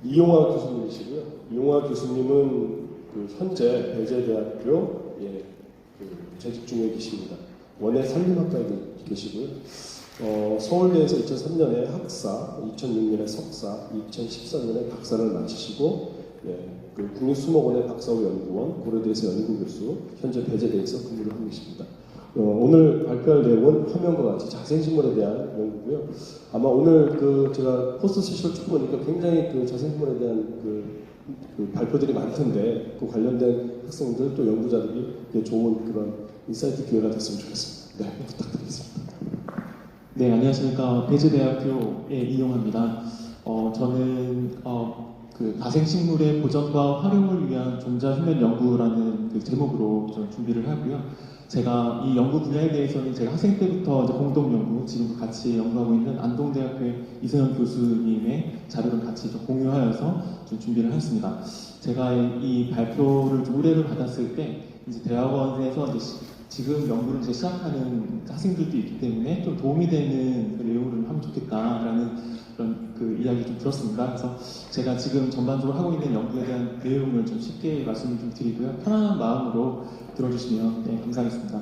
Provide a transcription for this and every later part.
이용화 교수님이시고요. 이용화 교수님은 현재 배재대학교 재직 중에 계십니다. 원예 산림학과에 계시고요. 서울대에서 2003년에 학사, 2006년에 석사, 2014년에 박사를 마치시고 국립수목원의 박사후 연구원, 고려대에서 연구교수, 현재 배재대에서 근무를 하고 계십니다. 오늘 발표할 내용은 화면과 같이 자생식물에 대한 연구고요. 아마 오늘 제가 포스트 세션을 쭉 보니까 굉장히 자생식물에 대한 발표들이 많던데 그 관련된 학생들 또 연구자들이 좋은 그런 인사이트 기회가 됐으면 좋겠습니다. 네, 부탁드리겠습니다. 네, 안녕하십니까. 배재대학교의 이용화입니다. 저는 가생식물의 보존과 활용을 위한 종자휴면 연구라는 제목으로 좀 준비를 하고요. 제가 이 연구 분야에 대해서는 제가 학생 때부터 공동 연구, 지금도 같이 연구하고 있는 안동대학교의 이승현 교수님의 자료를 같이 좀 공유하여서 좀 준비를 했습니다. 제가 이 발표를 좀 의뢰를 받았을 때 이제 대학원에서 지금 연구를 이제 시작하는 학생들도 있기 때문에 좀 도움이 되는 내용을 하면 좋겠다라는 그런 이야기 좀 들었습니다. 그래서 제가 지금 전반적으로 하고 있는 연구에 대한 내용을 좀 쉽게 말씀을 좀 드리고요. 편안한 마음으로 들어주시면 감사하겠습니다.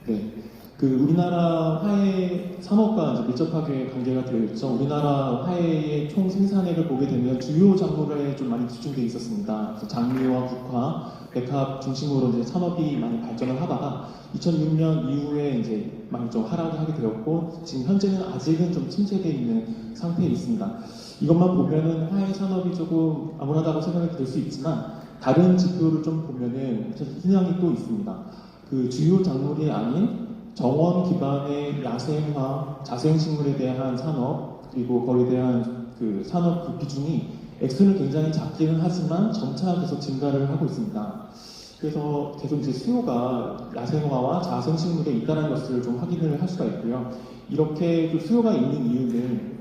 네. 우리나라 화훼 산업과 이제 밀접하게 관계가 되어 있죠. 우리나라 화훼의 총 생산액을 보게 되면 주요 작물에 좀 많이 집중되어 있었습니다. 그래서 장미와 국화, 백합 중심으로 이제 산업이 많이 발전을 하다가 2006년 이후에 이제 많이 좀 하락하게 되었고 지금 현재는 아직은 좀 침체되어 있는 상태에 있습니다. 이것만 보면은 화훼 산업이 조금 암울하다고 생각이 들 수 있지만 다른 지표를 좀 보면은 희망이 또 있습니다. 주요 작물이 아닌 정원 기반의 야생화, 자생식물에 대한 산업, 그리고 거기에 대한 산업 비중이 액수는 굉장히 작기는 하지만 점차 계속 증가를 하고 있습니다. 그래서 계속 이제 수요가 야생화와 자생식물에 있다는 것을 좀 확인을 할 수가 있고요. 이렇게 수요가 있는 이유는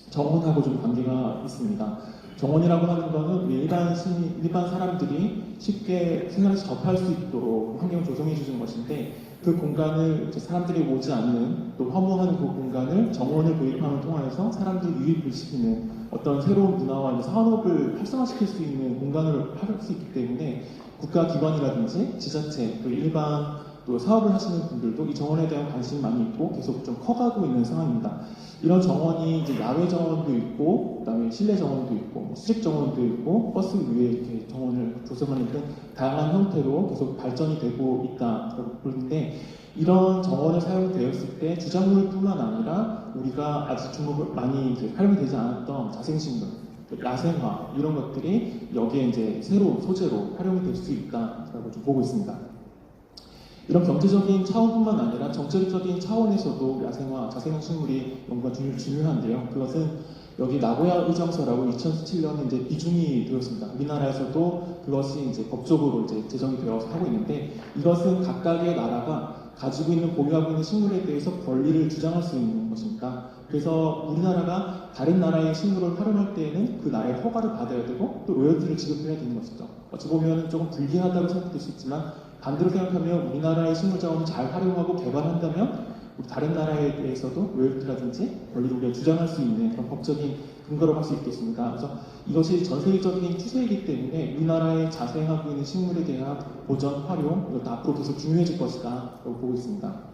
정원하고 좀 관계가 있습니다. 정원이라고 하는 것은 일반 사람들이 쉽게 생활에서 접할 수 있도록 환경을 조성해 주는 것인데 그 공간을 사람들이 오지 않는 또 허무한 그 공간을 정원을 도입함을 통해서 사람들이 유입을 시키는 어떤 새로운 문화와 산업을 활성화시킬 수 있는 공간을 할 수 있기 때문에 국가기관이라든지 지자체 또 일반 또 사업을 하시는 분들도 이 정원에 대한 관심이 많이 있고 계속 좀 커가고 있는 상황입니다. 이런 정원이 이제 야외 정원도 있고, 그다음에 실내 정원도 있고, 수직 정원도 있고, 버스 위에 이렇게 정원을 조성하는 등 다양한 형태로 계속 발전이 되고 있다고 보는데 이런 정원을 사용되었을 때 주작물뿐만 아니라 우리가 아직 주목을 많이 이제 활용이 되지 않았던 자생식물, 야생화 이런 것들이 여기에 이제 새로운 소재로 활용이 될 수 있다라고 좀 보고 있습니다. 이런 경제적인 차원뿐만 아니라 정책적인 차원에서도 야생화, 자생식물이 연구가 중요한데요. 그것은 여기 나고야 의정서라고 2017년에 이제 비준이 되었습니다. 우리나라에서도 그것이 이제 법적으로 이제 제정이 되어서 하고 있는데 이것은 각각의 나라가 가지고 있는 보유하고 있는 식물에 대해서 권리를 주장할 수 있는 것입니다. 그래서 우리나라가 다른 나라의 식물을 활용할 때에는 그 나라의 허가를 받아야 되고 또 로열티를 지급해야 되는 것이죠. 어찌 보면 조금 불리하다고 생각될 수 있지만 반대로 생각하면 우리나라의 식물 자원을 잘 활용하고 개발한다면 우리 다른 나라에 대해서도 로열티라든지 권리를 우리가 주장할 수 있는 그런 법적인 근거로 할 수 있겠습니다. 그래서 이것이 전 세계적인 추세이기 때문에 우리나라에 자생하고 있는 식물에 대한 보전, 활용 이것도 앞으로 계속 중요해질 것이다 라고 보고 있습니다.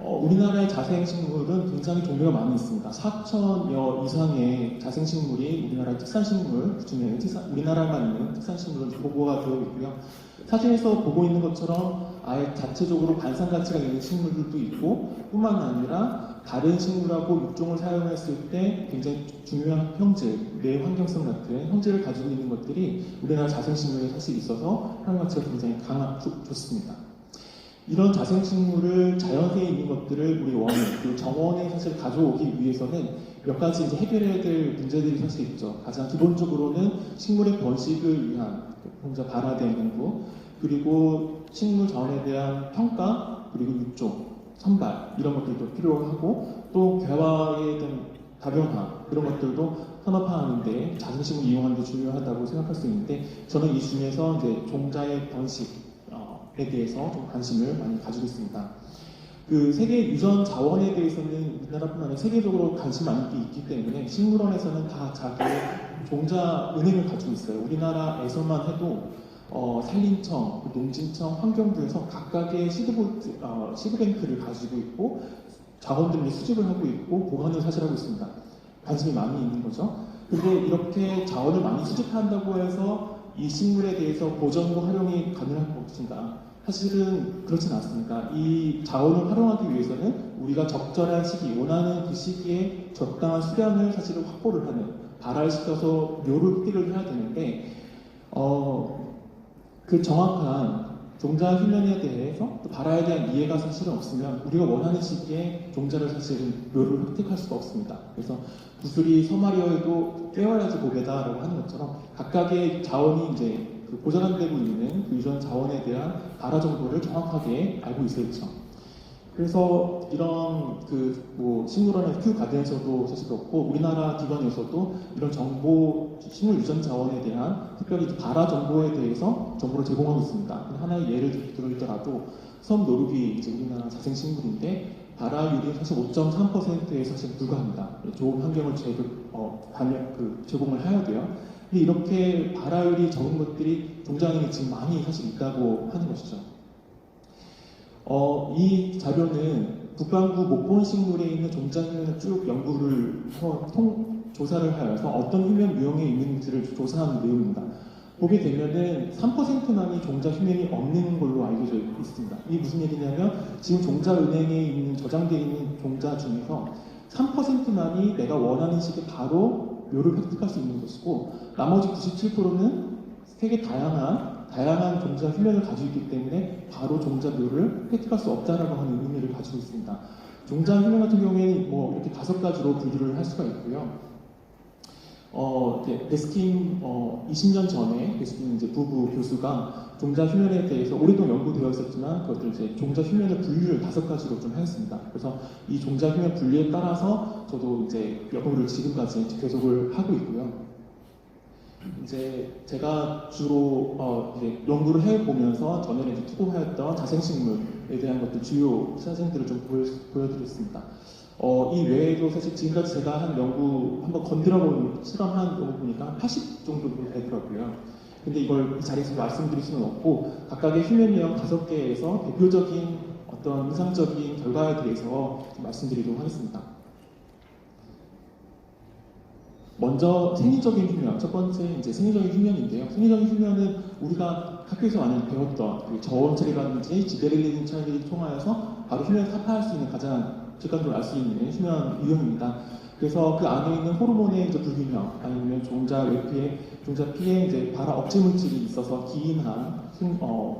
우리나라의 자생식물은 굉장히 종류가 많이 있습니다. 4,000여 이상의 자생식물이 우리나라의 특산식물 중에 우리나라만 있는 특산식물은 보고가 되어 있고요. 사진에서 보고 있는 것처럼 아예 자체적으로 반상 가치가 있는 식물들도 있고 뿐만 아니라 다른 식물하고 육종을 사용했을 때 굉장히 중요한 형질, 내 환경성 같은 형질을 가지고 있는 것들이 우리나라 자생식물에 사실 있어서 활용 가치가 굉장히 좋습니다. 이런 자생식물을 자연계에 있는 것들을 우리 원예, 그 정원에 사실 가져오기 위해서는 몇 가지 이제 해결해야 될 문제들이 사실 있죠. 가장 기본적으로는 식물의 번식을 위한 혼자 발화된 연구, 그리고 식물 자원에 대한 평가, 그리고 육종, 선발 이런 것들도 필요하고 또 개화에 대한 다변화 이런 것들도 산업화하는데 자생식물 이용하는 게 중요하다고 생각할 수 있는데 저는 이 중에서 이제 종자의 번식 대해서 좀 관심을 많이 가지고 있습니다. 그 세계 유전 자원에 대해서는 우리나라뿐만 아니라 세계적으로 관심 많이 있기 때문에 식물원에서는 다 자기 종자 은행을 가지고 있어요. 우리나라에서만 해도 산림청, 농진청, 환경부에서 각각의 시드뱅크를 가지고 있고 자원들을 수집을 하고 있고 보관을 사실 하고 있습니다. 관심이 많이 있는 거죠. 근데 이렇게 자원을 많이 수집한다고 해서 이 식물에 대해서 보존과 활용이 가능할 것인가? 사실은 그렇진 않습니다. 이 자원을 활용하기 위해서는 우리가 적절한 시기, 원하는 그 시기에 적당한 수량을 사실은 확보를 하는, 발화시켜서 묘를 획득을 해야 되는데 그 정확한 종자 휴면에 대해서 또 발화에 대한 이해가 사실은 없으면 우리가 원하는 시기에 종자를 사실은 묘를 획득할 수가 없습니다. 그래서 구슬이 서말이어도 깨워야지 고개다라고 하는 것처럼 각각의 자원이 이제 그 보존되고 있는 그 유전 자원에 대한 발화 정보를 정확하게 알고 있어야죠. 그래서 이런 식물원의 큐 가든에서도 사실 그렇고 우리나라 기관에서도 이런 정보, 식물 유전 자원에 대한 특별히 발화 정보에 대해서 정보를 제공하고 있습니다. 하나의 예를 들더라도 섬 노루비 이제 우리나라 자생식물인데 발화율이 사실 5.3%에 사실 불과합니다. 좋은 환경을 제공을 해야 돼요. 근데 이렇게 발화율이 적은 것들이 종자은행에 지금 많이 사실 있다고 하는 것이죠. 이 자료는 북반구 목본식물에 있는 종자휴면을 쭉 연구를 조사를 하여서 어떤 휴면 유형에 있는지를 조사하는 내용입니다. 보게 되면은 3%만이 종자휴면이 없는 걸로 알려져 있습니다. 이게 무슨 얘기냐면 지금 종자은행에 있는 저장되어 있는 종자 중에서 3%만이 내가 원하는 시기에 바로 묘를 획득할 수 있는 것이고 나머지 97%는 되게 다양한 종자 휴면을 가지고 있기 때문에 바로 종자 묘를 획득할 수 없다라고 하는 의미를 가지고 있습니다. 종자 휴면 같은 경우에는 뭐 이렇게 5가지로 분류를 할 수가 있고요. 베스킨 20년 전에 베스킨 이제 부부 교수가 종자 휴면에 대해서 오랫동안 연구되어 있었지만 그것들 이제 종자 휴면의 분류를 5가지로 좀 하였습니다. 그래서 이 종자 휴면 분류에 따라서 저도 이제 연구를 지금까지 계속을 하고 있고요. 이제 제가 주로 이제 연구를 해보면서 전에 이제 투고하였던 자생식물에 대한 것들 주요 사진들을 좀 보여드렸습니다. 이 외에도 사실 지금까지 제가 한 연구 한번 건드려본 실험한 연구 보니까 80 정도 되더라고요. 근데 이걸 이 자리에서 말씀드릴 수는 없고 각각의 휴면 유형 5개에서 대표적인 어떤 인상적인 결과에 대해서 좀 말씀드리도록 하겠습니다. 먼저 생리적인 휴면, 첫 번째 이제 생리적인 휴면인데요. 생리적인 휴면은 우리가 학교에서 많이 배웠던 그 저온 처리라든지 지베렐린 처리를 통하여서 바로 휴면을 타파할 수 있는 가장 직관적으로 알 수 있는 휴면 유형입니다. 그래서 그 안에 있는 호르몬의 이제 불균형, 아니면 종자 외피에, 종자 피에 이제 발화 억제 물질이 있어서 기인한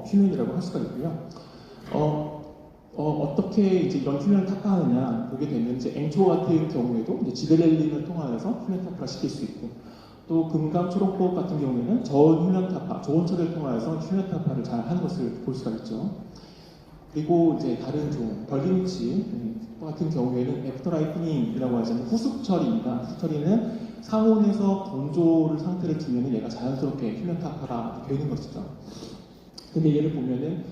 휴면이라고 할 수가 있고요. 어떻게 이제 이런 휴면을 타파하느냐 보게 되면 이제 앵초 같은 경우에도 이제 지베렐린을 통하여서 휴면 타파를 시킬 수 있고 또 금강 초롱법 같은 경우에는 저온 휴면 타파, 저온 처리를 통하여서 휴면 타파를 잘 하는 것을 볼 수가 있죠. 그리고 이제 다른 종 벌기무치 같은 경우에는 애프터라이프닝이라고 하잖아요. 후숙 처리입니다. 후숙 처리는 상온에서 건조를 상태를 두면은 얘가 자연스럽게 휴면 타파가 되는 것이죠. 근데 얘를 보면은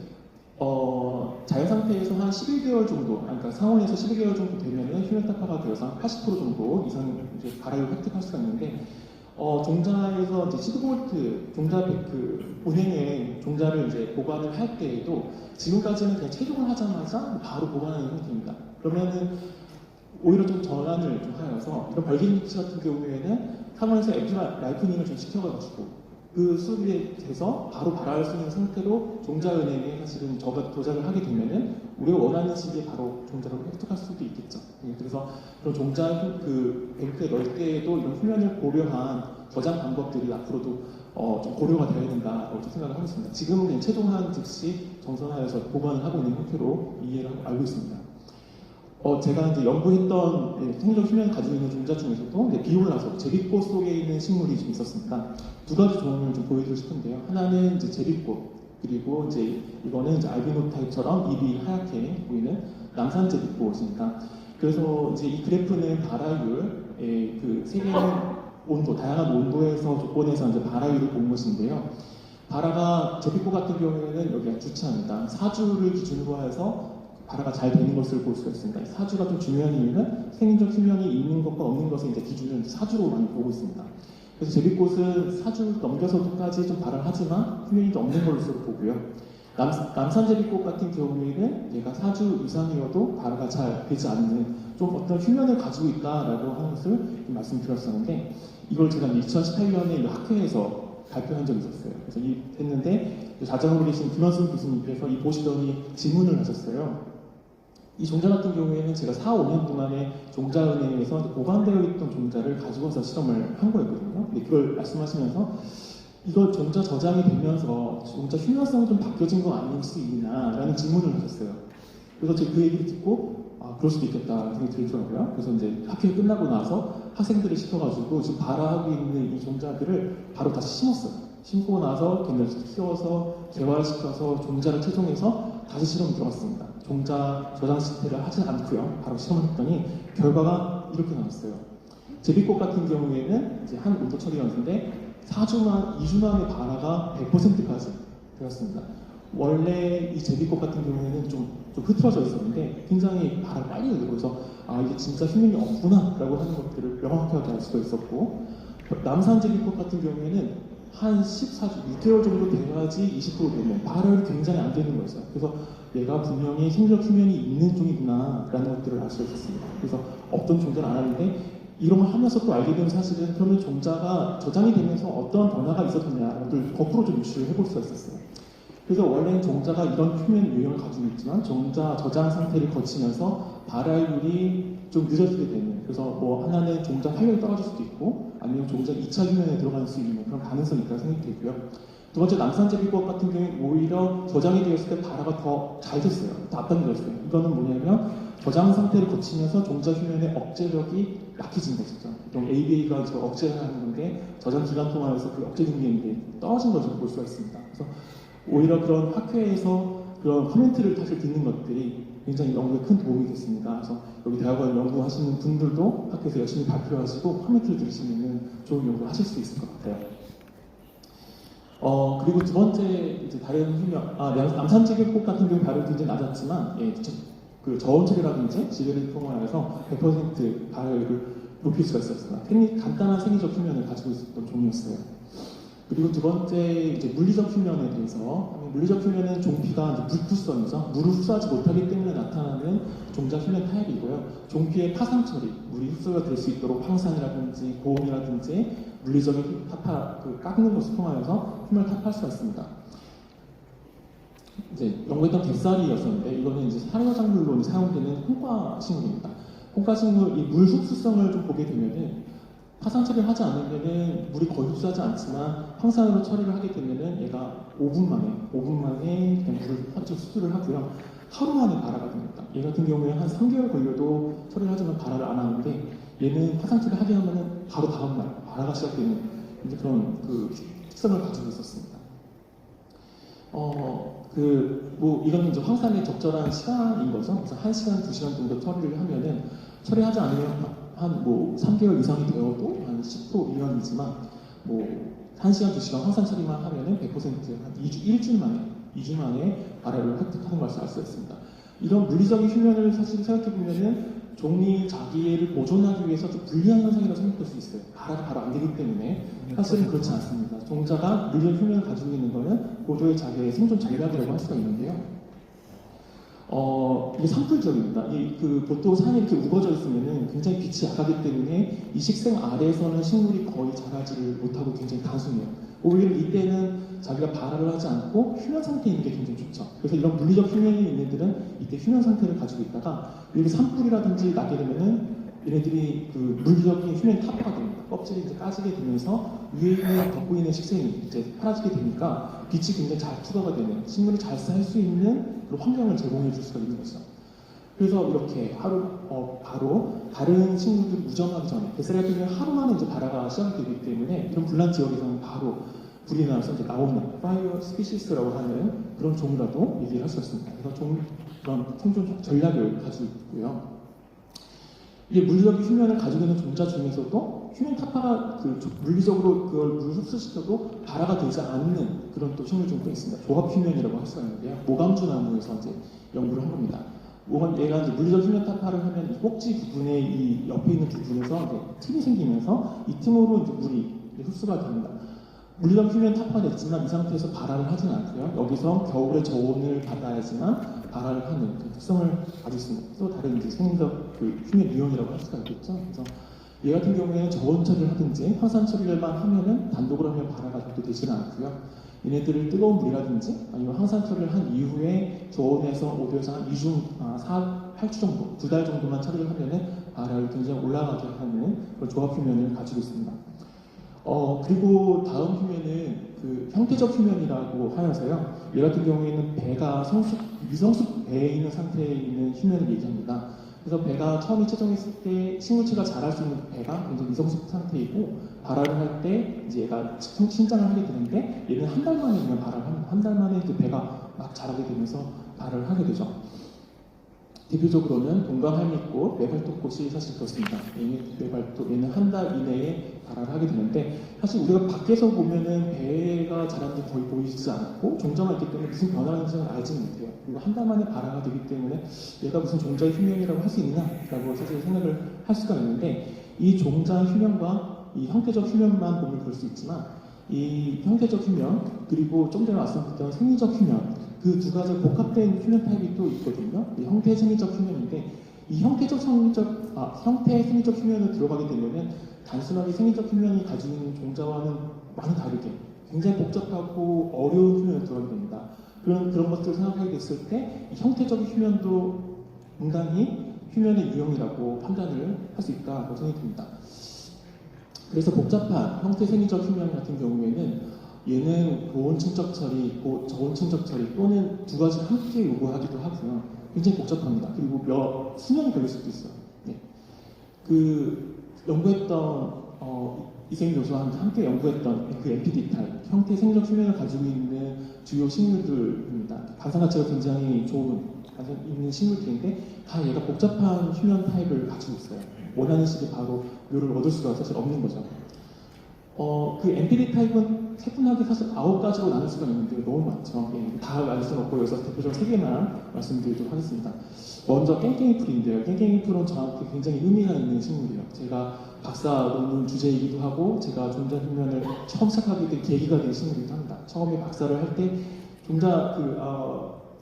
자연 상태에서 한 11개월 정도, 그러니까 상온에서 11개월 정도 되면은 휴면 타파가 되어서 한 80% 정도 이상 이제 발화를 획득할 수가 있는데 종자에서 이제 10V 종자 은행에 종자를 이제 보관을 할 때에도 지금까지는 그냥 채종을 하자마자 바로 보관하는 형태입니다. 그러면은 오히려 좀 전환을 좀 하여서 이런 벌기무치 같은 경우에는 상온에서 라이프닝을 좀 시켜가지고 그 수비에 돼서 바로 발화할 수 있는 상태로 종자은행에 사실은 도작을 하게 되면은 우리가 원하는 시기에 바로 종자를 획득할 수도 있겠죠. 그래서 그런 종자 뱅크에 넣을 때에도 이런 휴면을 고려한 저장 방법들이 앞으로도 좀 고려가 되어야 된다고 생각을 하고 있습니다. 지금은 그냥 최종한 즉시 정선하여서 보관을 하고 있는 형태로 이해를 하고 알고 있습니다. 제가 이제 연구했던 생리적 휴면을 가지고 있는 종자 중에서도 비올라소, 제비꽃 속에 있는 식물이 좀 있었습니다. 2가지 종을 좀 보여드리고 싶은데요. 하나는 이제 제비꽃, 그리고 이제 이거는 이제 알비노타입처럼 잎이 하얗게 보이는 남산 제비꽃입니다. 그래서 이제 이 그래프는 발화율의 세계의 온도, 다양한 온도에서 조건에서 이제 발화율을 본 것인데요. 바라가 제비꽃 같은 경우에는 여기가 주체합니다. 사주를 기준으로 해서 바라가 잘 되는 것을 볼 수가 있습니다. 사주가 좀 중요한 이유는 생인적 휴면이 있는 것과 없는 것의 이제 기준을 사주로 많이 보고 있습니다. 그래서 제비꽃은 사주 넘겨서도까지 좀 바라를 하지만 휴면이 좀 없는 걸로 보고요. 남산 제비꽃 같은 경우에는 얘가 사주 이상이어도 바라가 잘 되지 않는 좀 어떤 휴면을 가지고 있다라고 하는 것을 말씀드렸었는데 이걸 제가 2018년에 학회에서 발표한 적이 있었어요. 그래서 했는데 자장으로 계신 김현승 교수님께서 이 보시더니 질문을 하셨어요. 이 종자 같은 경우에는 제가 4, 5년 동안에 종자은행에서 보관되어 있던 종자를 가지고서 실험을 한 거였거든요. 근데 그걸 말씀하시면서 이거 종자 저장이 되면서 종자 휴면성이 좀 바뀌어진 거 아닐 수 있나 라는 질문을 하셨어요. 그래서 제가 그 얘기를 듣고 그럴 수도 있겠다 생각이 들더라고요. 그래서 이제 학회 끝나고 나서 학생들을 시켜가지고 지금 발화하고 있는 이 종자들을 바로 다시 심었어요. 심고 나서 걔네를 키워서 개발시켜서 종자를 최종해서 다시 실험 들어갔습니다. 종자 저장 실패를 하지 않고요. 바로 실험을 했더니 결과가 이렇게 나왔어요. 제비꽃 같은 경우에는 이제 한 온도 처리였는데 2주 만에 발화가 100%까지 되었습니다. 원래 이 제비꽃 같은 경우에는 좀 흐트러져 있었는데 굉장히 발화가 빨리 되고 그래서 이게 진짜 휴면이 없구나 라고 하는 것들을 명확하게 알 수가 있었고 남산 제비꽃 같은 경우에는 한 6개월 정도 돼야지 20% 되면 발화율이 굉장히 안 되는 거였어요. 그래서 얘가 분명히 생리적 휴면이 있는 종이구나 라는 것들을 알 수 있었습니다. 그래서 어떤 종자를 안 하는데 이런 걸 하면서 또 알게 된 사실은 그러면 종자가 저장이 되면서 어떠한 변화가 있었느냐를 거꾸로 좀 유추를 해볼 수가 있었어요. 그래서 원래는 종자가 이런 표면 유형을 가지고 있지만 종자 저장 상태를 거치면서 발화율이 좀 늦어지게 되는 그래서 뭐 하나는 종자 활력이 떨어질 수도 있고 아니면 종자 2차 휴면에 들어갈 수 있는 그런 가능성이 있다고 생각되고요. 두 번째 남산 제비꽃 같은 경우에 오히려 저장이 되었을 때 발화가 더 잘 됐어요. 더 앞당겨졌어요. 이거는 뭐냐면 저장 상태를 거치면서 종자 휴면의 억제력이 약해진 것이죠. 보통 ABA가 저 억제를 하는 건데 저장 기간 동안에서 그 억제 능력이 떨어진 것으로 볼 수가 있습니다. 그래서 오히려 그런 학회에서 그런 코멘트를 사실 듣는 것들이 굉장히 연구에 큰 도움이 됐습니다. 그래서 여기 대학원 연구하시는 분들도 학회에서 열심히 발표하시고 코멘트를 들으시면 좋은 연구를 하실 수 있을 것 같아요. 그리고 두 번째 이제 다른 휴면, 남산 제비꽃 같은 경우 발효율이 굉장히 낮았지만 그 저온 처리라든지 지배를 통해서 100% 발효율을 높일 수가 있었습니다. 간단한 생리적 휴면을 가지고 있었던 종이었어요. 그리고 두 번째 이제 물리적 휴면에 대해서 물리적 휴면은 종피가 이제 물투성이죠. 물을 흡수하지 못하기 때문에 나타나는 종자 휴면 타입이고요. 종피의 파상 처리, 물이 흡수가 될 수 있도록 황산이라든지 고온이라든지 물리적인 깎는 것을 통하여서 휴면을 타파할 수가 있습니다. 이제 연구했던 뱃살이었었는데 이거는 이제 사료작물로 사용되는 홍과식물입니다. 홍과식물 이 물 흡수성을 좀 보게 되면은 파상 처리를 하지 않으면은 물이 거의 흡수하지 않지만 황산으로 처리를 하게 되면은 얘가 5분 만에 그냥 물을 흡수를 하고요. 하루 만에 발화가 됩니다. 얘 같은 경우에 한 3개월 걸려도 처리를 하지만 발화를 안 하는데 얘는 파상 처리를 하게 하면은 바로 다음날 발화가 시작되는 이제 그런 그 특성을 가지고 있었습니다. 이거는 이제 황산의 적절한 시간인 거죠. 그래서 1시간, 2시간 정도 처리를 하면은 처리하지 않으면 한 3개월 이상이 되어도 한 10% 미만이지만 1시간, 2시간 황산 처리만 하면은 100% 한 2주 만에 발화를 획득하는 것을 알 수 있습니다. 이런 물리적인 휴면을 사실 생각해보면은 종이 자기를 보존하기 위해서 좀 불리한 현상이라고 생각할 수 있어요. 발화가 바로 안 되기 때문에 사실은 그렇지 않습니다. 종자가 물리적 휴면을 가지고 있는 것은 고도의 자기의 생존 전략이라고 할 수가 있는데요. 이게 산불적입니다. 보통 산이 이렇게 우거져 있으면은 굉장히 빛이 약하기 때문에 이 식생 아래에서는 식물이 거의 자라지를 못하고 굉장히 단순해요. 오히려 이때는 자기가 발화를 하지 않고 휴면 상태에 있는 게 굉장히 좋죠. 그래서 이런 물리적 휴면이 있는 애들은 이때 휴면 상태를 가지고 있다가 이렇게 산불이라든지 나게 되면은 얘네들이 그 물리적인 휴면이 타파가 됩니다. 껍질이 이제 까지게 되면서 위에 있는 덮고 있는 식생이 이제 사라지게 되니까 빛이 굉장히 잘 투과가 되는 식물이 잘 살 수 있는 그런 환경을 제공해 줄 수가 있는 거죠. 그래서 이렇게 바로 다른 식물들이 무정하기 전에 뱃살 같은 경우는 하루 만에 이제 발화가 시작되기 때문에 이런 불난 지역에서는 바로 불이 나서 이제 나오는 파이어 스피시스라고 하는 그런 종이라도 얘기를 할 수 있습니다. 그래서 그런 생존 전략을 가지고 있고요. 이게 물리적 휴면을 가지고 있는 종자 중에서도 휴면 타파가 물리적으로 그걸 물 흡수시켜도 발화가 되지 않는 그런 또 식물 종도 있습니다. 조합 휴면이라고 할 수가 있는데요. 모감주 나무에서 이제 연구를 한 겁니다. 얘가 이제 물리적 휴면 타파를 하면 이 꼭지 부분에 이 옆에 있는 부분에서 이제 틈이 생기면서 이 틈으로 이제 물이 흡수가 됩니다. 물리적 휴면 타파가 됐지만 이 상태에서 발화를 하지는 않고요. 여기서 겨울에 저온을 받아야지만 발화를 하는 그 특성을 가지고 있습니다. 또 다른 이제 생리적 휴면 유형이라고 할 수가 있겠죠. 그래서 얘 같은 경우에는 저온 처리를 하든지 황산 처리를만 하면은 단독으로 하면 발화가 절대 되지는 않고요. 얘네들을 뜨거운 물이라든지 아니면 황산 처리를 한 이후에 저온에서 5도에서 한 2주, 8주 정도, 2달 정도만 처리를 하면은 발화를 굉장히 올라가게 하는 그런 조합 휴면을 가지고 있습니다. 그리고 다음 휴면은 그 형태적 휴면이라고 하여서요. 얘 같은 경우에는 배가 미성숙 배에 있는 상태에 있는 휴면을 얘기합니다. 그래서 배가 처음에 채정했을 때 식물체가 자랄 수 있는 배가 굉장히 미성숙 상태이고 발화를 할 때 이제 얘가 신장을 하게 되는데 얘는 한 달 만에 그냥 발화를 합니다. 한 달 만에 그 배가 막 자라게 되면서 발화를 하게 되죠. 대표적으로는 동방할미꽃, 매발톱꽃이 사실 그렇습니다. 얘는 한 달 이내에 발화를 하게 되는데 사실 우리가 밖에서 보면은 배가 자라는 게 거의 보이지 않고 종자가 있기 때문에 무슨 변화가 있는지는 알지 못해요. 그리고 한 달 만에 발화가 되기 때문에 얘가 무슨 종자의 휴면이라고 할 수 있나라고 사실 생각을 할 수가 있는데 이 종자의 휴면과 이 형태적 휴면만 보면 볼 수 있지만 이 형태적 휴면 그리고 좀 전에 말씀드렸던 생리적 휴면 그 두 가지 복합된 휴면 타입이 또 있거든요. 이 형태 생리적 휴면인데 이 형태 생리적 휴면을 들어가게 되면은 단순하게 생리적 휴면이 가지고 있는 종자와는 많이 다르게 굉장히 복잡하고 어려운 휴면을 들어가게 됩니다. 그런 것들을 생각하게 됐을 때 이 형태적 휴면도 상당히 휴면의 유형이라고 판단을 할 수 있다고 생각이 듭니다. 그래서 복잡한 형태 생리적 휴면 같은 경우에는 얘는 고온층적 처리, 저온층적 처리 또는 두 가지를 함께 요구하기도 하고요. 굉장히 복잡합니다. 그리고 수년이 걸릴 수도 있어요. 네. 연구했던 이생 교수와 함께 연구했던 그 MPD 타입, 형태 생리적 휴면을 가지고 있는 주요 식물들입니다. 관상 가치가 굉장히 좋은 있는 식물들인데 다 얘가 복잡한 휴면 타입을 가지고 있어요. 원하는 식의 바로 묘를 얻을 수가 사실 없는 거죠. 그 MPD 타입은 세분하게 사실 9가지로 나눌 수가 있는데 너무 많죠. 다 알 수는 없고 여기서 대표적으로 3개만 말씀드리도록 하겠습니다. 먼저 깽깽이 풀인데요. 깽깽이 풀은 저한테 굉장히 의미가 있는 식물이에요. 제가 박사 논문 주제이기도 하고 제가 종자 휴면을 처음 시작하게 된 계기가 된 식물이기도 합니다. 처음에 박사를 할 때 종자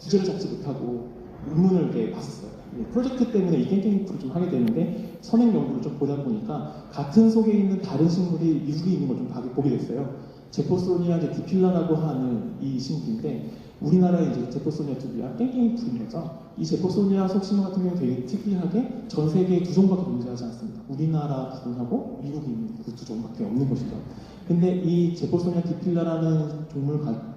주제를 잡지 못하고 논문을 봤었어요. 프로젝트 때문에 이 깽깽이 풀을 좀 하게 되는데 선행 연구를 좀 보다 보니까 같은 속에 있는 다른 식물이 미국에 있는 걸 좀 보게 됐어요. 제포소니아 디필라라고 하는 이 식물인데 우리나라의 이제 제포소니아 두비와 깽깽이 풀인 거죠. 이 제포소니아 속식물 같은 경우는 되게 특이하게 전 세계에 2종밖에 존재하지 않습니다. 우리나라 부분하고 미국에 있는 그 2종밖에 없는 것이죠. 근데 이 제포소니아 디필라라는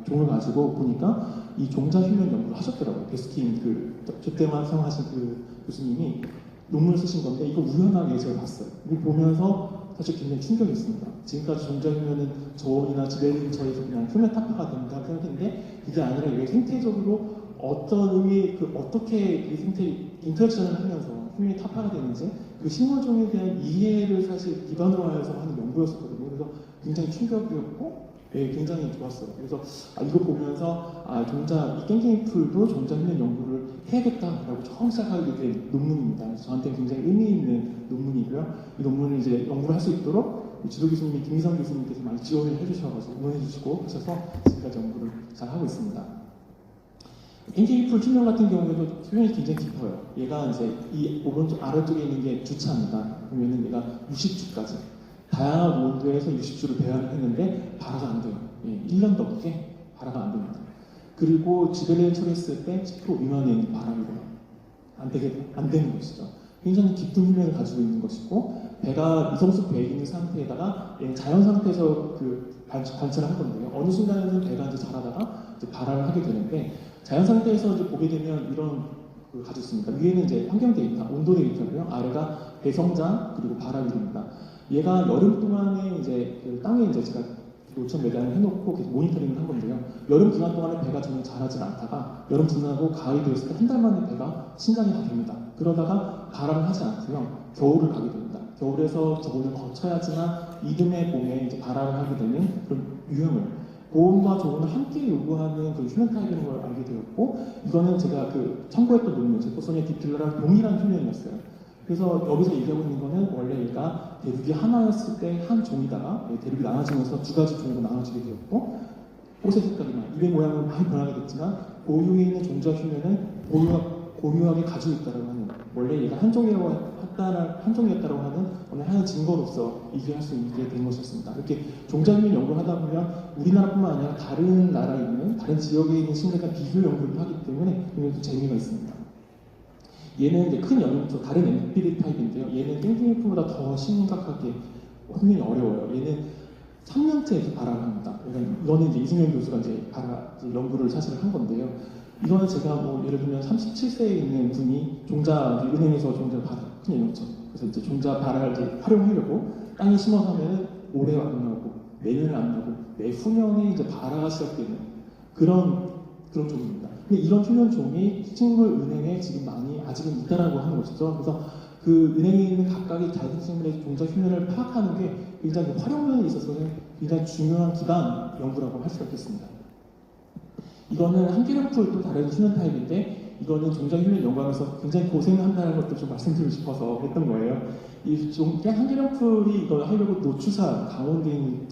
종을 가지고 보니까 이 종자 휴면 연구를 하셨더라고요. 베스킨 그때만 사용하신 그 교수님이 논문을 쓰신 건데 이거 우연하게 제가 봤어요. 이걸 보면서 사실 굉장히 충격이었습니다. 지금까지 종자 휴면은 저온이나 지벨린처에서 그냥 휴면 타파가 된다 생각했는데 그게 아니라 이게 생태적으로 어떤 어떻게 이 생태 인터랙션을 하면서 휴면이 타파가 되는지 그 식물종에 대한 이해를 사실 기반으로 하여서 하는 연구였었거든요. 그래서 굉장히 충격이었고 굉장히 좋았어요. 그래서 이거 보면서 이 깽깽이 풀도 종자 휴면 연구를 해야겠다라고 처음 시작하게 된 논문입니다. 그래서 저한테 굉장히 의미 있는 논문이고요. 이 논문을 이제 연구를 할 수 있도록 지도 교수님이 김희성 교수님께서 많이 지원을 해주셔가지고 응원해주시고 하셔서 지금까지 연구를 잘 하고 있습니다. 깽깽이 풀 휴면 같은 경우에도 휴면이 굉장히 깊어요. 얘가 이제 이 오른쪽 아래쪽에 있는 게 주차입니다. 보면은 얘가 60주까지 다양한 온도에서 60주를 배양을 했는데 발화가 안 돼요. 1년 넘게 발화가 안 됩니다. 그리고 지벨린 처리했을 때 10% 미만의 발화이고요. 안 되는 것이죠. 굉장히 깊은 휴면을 가지고 있는 것이고 배가 미성숙 배에 있는 상태에다가 자연 상태에서 관찰을 한 건데요. 어느 순간에는 배가 이제 자라다가 이제 발화를 하게 되는데 자연 상태에서 이제 보게 되면 이런 걸 가지고 있습니다. 위에는 이제 환경 데이터, 온도 데이터고요. 아래가 배 성장 그리고 발화율입니다. 얘가 여름 동안에 이제 땅에 이제 제가 노천 매장을 해놓고 계속 모니터링을 한 건데요. 여름 기간 동안은 배가 전혀 자라지 않다가 여름 지나고 가을이 되었을 때 한 달 만에 배가 신장이 다 됩니다. 그러다가 발암을 하지 않고요. 겨울을 가게 됩니다. 겨울에서 저번을 거쳐야지만 이듬해 봄에 이제 발암을 하게 되는 그런 유형을 고온과 저온을 함께 요구하는 그 휴면 타입인 걸 알게 되었고 이거는 제가 그 참고했던 논문 제코소니아 디필러랑 동일한 휴면이었어요. 그래서 여기서 얘기하고 있는 거는 원래 얘가 대륙이 하나였을 때 한 종이다가 대륙이 나눠지면서 두 가지 종으로 나눠지게 되었고 꽃의 색깔이나 잎의 모양은 많이 변하게 됐지만 고유에 있는 종자 휴면은 고유하게 가지고 있다라고 하는 원래 얘가 한 종이었다라고 하는 어느 하나의 증거로서 얘기할 수 있게 된 것이었습니다. 이렇게 종자휴면 연구를 하다 보면 우리나라뿐만 아니라 다른 나라에 있는 다른 지역에 있는 식물에 비교 연구를 하기 때문에 굉장히 재미가 있습니다. 얘는 이제 큰 연령초 다른 엠피리 타입인데요. 얘는 땡땡이프보다 더 심각하게 훈련이 어려워요. 얘는 3년째 이렇게 발화를 합니다. 그러니까 이거는 이제 이승현 교수가 이제 연구를 사실 한 건데요. 이거는 제가 뭐 예를 들면 37세에 있는 분이 은행에서 종자를 받아 큰 연령초. 그래서 이제 종자 발화를 이제 활용하려고 땅에 심어서 하면은 올해 안 나오고 내년에 안 나오고 내후년에 이제 발화가 시작되는 그런 종입니다. 근데 이런 휴면 종이 식물 은행에 지금 아직은 있다라고 하는 것이죠. 그래서 그 은행에 있는 각각의 자생식물의 종자 휴면을 파악하는 게 굉장히 활용면에 있어서는 굉장히 중요한 기반 연구라고 할 수가 있겠습니다. 이거는 한기령풀 또 다른 휴면 타입인데 이거는 종자 휴면 연구하면서 굉장히 고생한다는 것도 좀 말씀드리고 싶어서 했던 거예요. 이 한기령풀이 이걸 하려고 노추산 강원도에 있는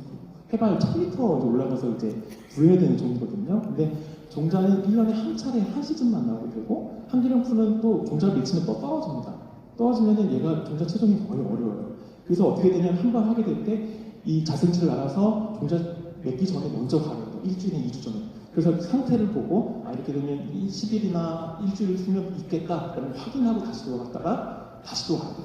해발 1000m 올라가서 이제 구해야 되는 종이거든요. 근데 종자는 1년에 한 차례 한 시즌만 나오게 되고 한기령풀은 또 종자를 맺히면 또 떨어집니다. 떨어지면은 얘가 종자 채종이 거의 어려워요. 그래서 어떻게 되냐면 한 번 하게 될 때 이 자생치를 알아서 종자 맺기 전에 먼저 가요. 일주일이나 2주 전에. 그래서 상태를 보고 이렇게 되면 10일이나 일주일 수면 있겠다 그러면 확인하고 다시 돌아갔다가 다시 또 가요.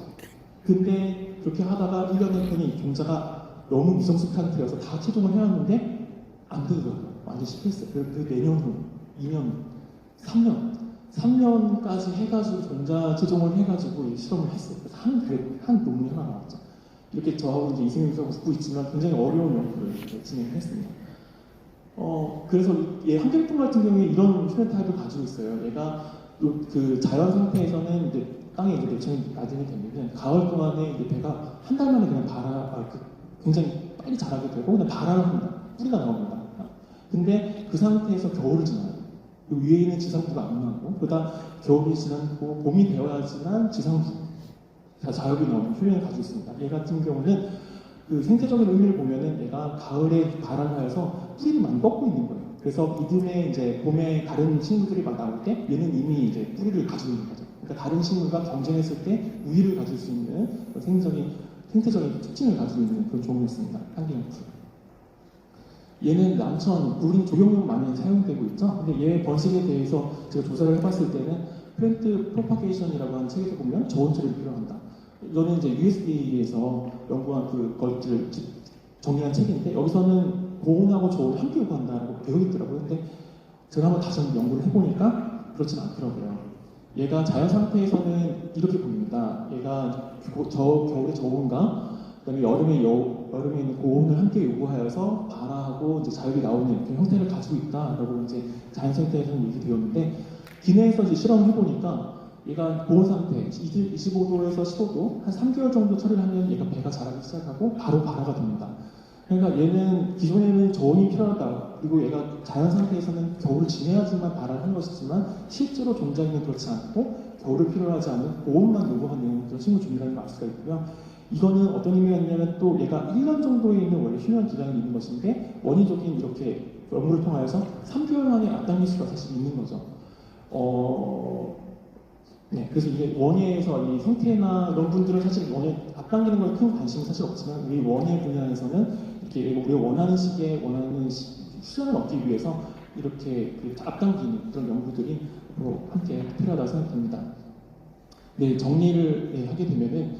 근데 그렇게 하다가 1년 했더니 종자가 너무 미성숙 상태여서 다 채종을 해왔는데 안 되더라고요. 완전 실패했어요. 그 내년 후 2년, 3년까지 해가지고 종자 채종을 해가지고 실험을 했어요. 그래서 한 논문이 하나 나왔죠. 이렇게 저하고 이제 이승윤 교수가 듣고 있지만 굉장히 어려운 연구를 진행했습니다. 그래서 얘 한길품 같은 경우에 이런 휴면 타입을 가지고 있어요. 얘가 그 자연 상태에서는 이제 땅에 이제 내청이 나중에 되면 가을 동안에 이제 배가 한 달 만에 그냥 굉장히 빨리 자라게 되고 그냥 발화를 합니다. 뿌리가 나옵니다. 근데 그 상태에서 겨울을 지나요. 위에 있는 지상부가 안 나오고 그러다 겨울이 지나고 봄이 되어야지만 지상부 자엽이 나오는 휴면을 가지고 있습니다. 얘 같은 경우는 그 생태적인 의미를 보면은 얘가 가을에 발화하여서 뿌리를 많이 뻗고 있는 거예요. 그래서 이듬해 이제 봄에 다른 식물들이 막 나올 때 얘는 이미 이제 뿌리를 가지고 있는 거죠. 그러니까 다른 식물과 경쟁했을 때 우위를 가질 수 있는 생태적인 특징을 가지고 있는 그런 종이었습니다. 한기령풀. 얘는 남천, 우린 조경용 많이 사용되고 있죠. 근데 얘 번식에 대해서 제가 조사를 해봤을 때는 플랜트 프로파게이션이라고 하는 책에서 보면 저온 처리를 필요합니다. 이거는 이제 USDA에서 연구한 그것들을 정리한 책인데 여기서는 고온하고 저온 함께 요구한다고 되어 있더라고요. 근데 제가 한번 다시 연구를 해보니까 그렇진 않더라고요. 얘가 자연 상태에서는 이렇게 보입니다. 얘가 겨울의 저온과 그다음에 여름에 있는 고온을 함께 요구하여서 발화하고 이제 자엽이 나오는 그런 형태를 가지고 있다라고 이제 자연 상태에서는 얘기되었는데 기내에서 이제 실험을 해보니까 얘가 고온 상태 25도에서 15도 한 3개월 정도 처리를 하면 얘가 배가 자라기 시작하고 바로 발화가 됩니다. 그러니까 얘는 기존에는 저온이 필요하다. 그리고 얘가 자연 상태에서는 겨울을 지내야지만 발화를 한 것이지만 실제로 종자에는 그렇지 않고 겨울을 필요하지 않은 고온만 요구하는 그런 식물 종이라는 걸 알 수가 있고요. 이거는 어떤 의미가 있냐면 또 얘가 1년 정도에 있는 원래 휴면 기간이 있는 것인데 원인적인 이렇게 연구를 통하여서 3개월 만에 앞당길 수가 사실 있는 거죠. 네, 그래서 이게 원예에서 이 생태나 이런 분들은 사실 원예 앞당기는 거에 큰 관심은 사실 없지만 우리 원예 분야에서는 이렇게 우리가 원하는 시기에 원하는 수련을 얻기 위해서 이렇게 앞당기는 그런 연구들이 함께 필요하다고 생각됩니다. 네, 정리를 하게 되면은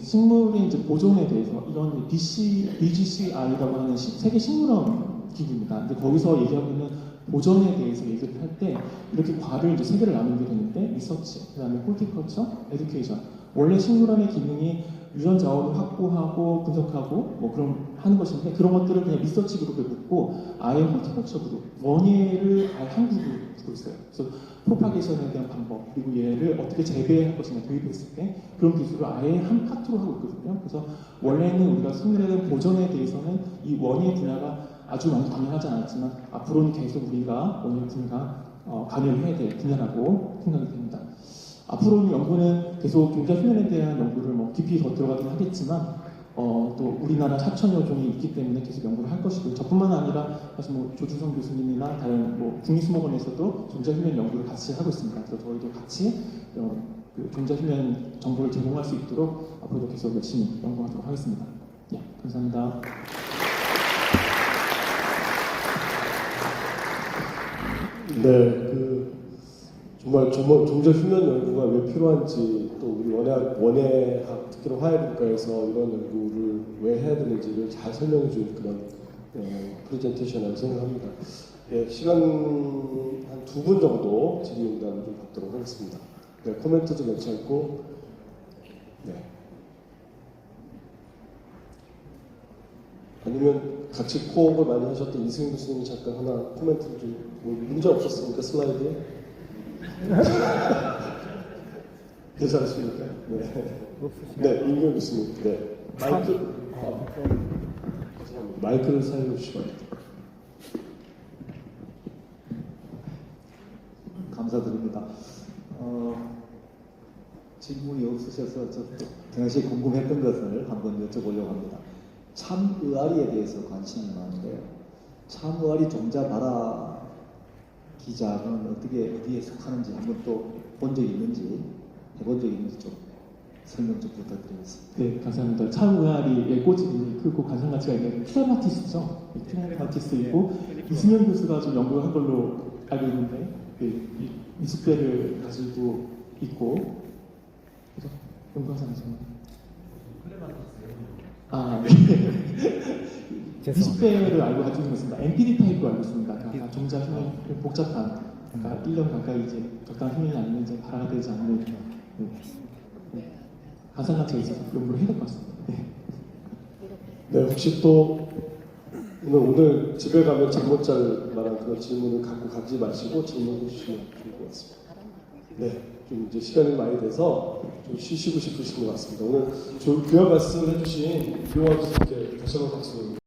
식물의 이제 보존에 대해서 이런 BGCI라고 하는 세계 식물원 기구입니다. 근데 거기서 얘기하고 있는 보존에 대해서 얘기를 할 때 이렇게 과를 이제 세 개를 나누게 되는데 리서치, 그다음에 홀티컬처, 에듀케이션. 원래 식물원의 기능이 유전 자원을 확보하고 분석하고 뭐 그런 하는 것인데 그런 것들을 그냥 리서치 그룹에 묻고 아예 홀티컬처 그룹, 원예를 아예 한 그룹을 두고 있어요. 그래서 프로파게이션에 대한 방법 그리고 얘를 어떻게 재배할 것이냐 도입했을 때 그런 기술을 아예 한 파트로 하고 있거든요. 그래서 원래는 우리가 식물에 대한 보존에 대해서는 이 원예 분야가 아주 많이 관여하지 않았지만 앞으로는 계속 우리가 원예 분야가 관여를 해야 될 분야라고 생각이 됩니다. 앞으로는 연구는 계속 종자 훈련에 대한 연구를 뭐 깊이 더 들어가긴 하겠지만 또 우리나라 4천여 종이 있기 때문에 계속 연구를 할 것이고 저뿐만 아니라 사실 뭐 조주성 교수님이나 다른 뭐 국립수목원에서도 종자 훈련 연구를 같이 하고 있습니다. 그래서 저희도 같이 그 종자 훈련 정보를 제공할 수 있도록 앞으로도 계속 열심히 연구하도록 하겠습니다. 예, 감사합니다. 네, 정말 종자 훈련 연구가 왜 필요한지 또 우리 원예학 특히나 화해분과에서 이런 연구를 왜 해야 되는지를 잘 설명해 준 그런 프레젠테이션이라고 생각합니다. 예, 시간 한 2분 정도 질의응답을 좀 받도록 하겠습니다. 네, 코멘트도 괜찮고 네. 아니면 같이 코업을 많이 하셨던 이승윤 교수님이 잠깐 하나 코멘트를 좀 문제 없었습니까 슬라이드에? 괜찮으십니까? 네. 네, 임경 교수님. 네. 마이크를 사용해 주시기 바랍니다. 감사드립니다. 질문이 없으셔서 저 당시 궁금했던 것을 한번 여쭤보려고 합니다. 참의아리에 대해서 관심이 많은데요. 참의아리 종자 발화 기작은 어디에 속하는지 한번 또 본 적이 있는지 해본 적이 있는지 좀 설명 좀 부탁드리겠습니다. 네, 감사합니다. 참의아리의 꽃이 크고 관상 가치가 있는 트레마티스죠. 트레마티스이고 이승현 교수가 좀 연구한 걸로 알고 있는데 미숫배를 가지고 있고 그죠? 연구한 사람 있습니다. 아, 네. 미숫배를 알고 가지고 있습니다. NPD 타입으로 알고 있습니다. 그러니까 종자 훈련 복잡한 그러니까 1년 가까이 이제 적당한 훈련이 아니면 이제 발화가 되지 않는 관상 가치가 있어서 연구를 해야 될 것 같습니다. 네. 네, 혹시 또 오늘 집에 가면 잠 못 잘 만한 그런 질문을 갖고 가지 마시고 질문해 주시면 좋을 것 같습니다. 네, 좀 이제 시간이 많이 돼서 좀 쉬시고 싶으신 것 같습니다. 오늘 귀한 말씀 해주신 유영환 교수님께 다시 한번 박수.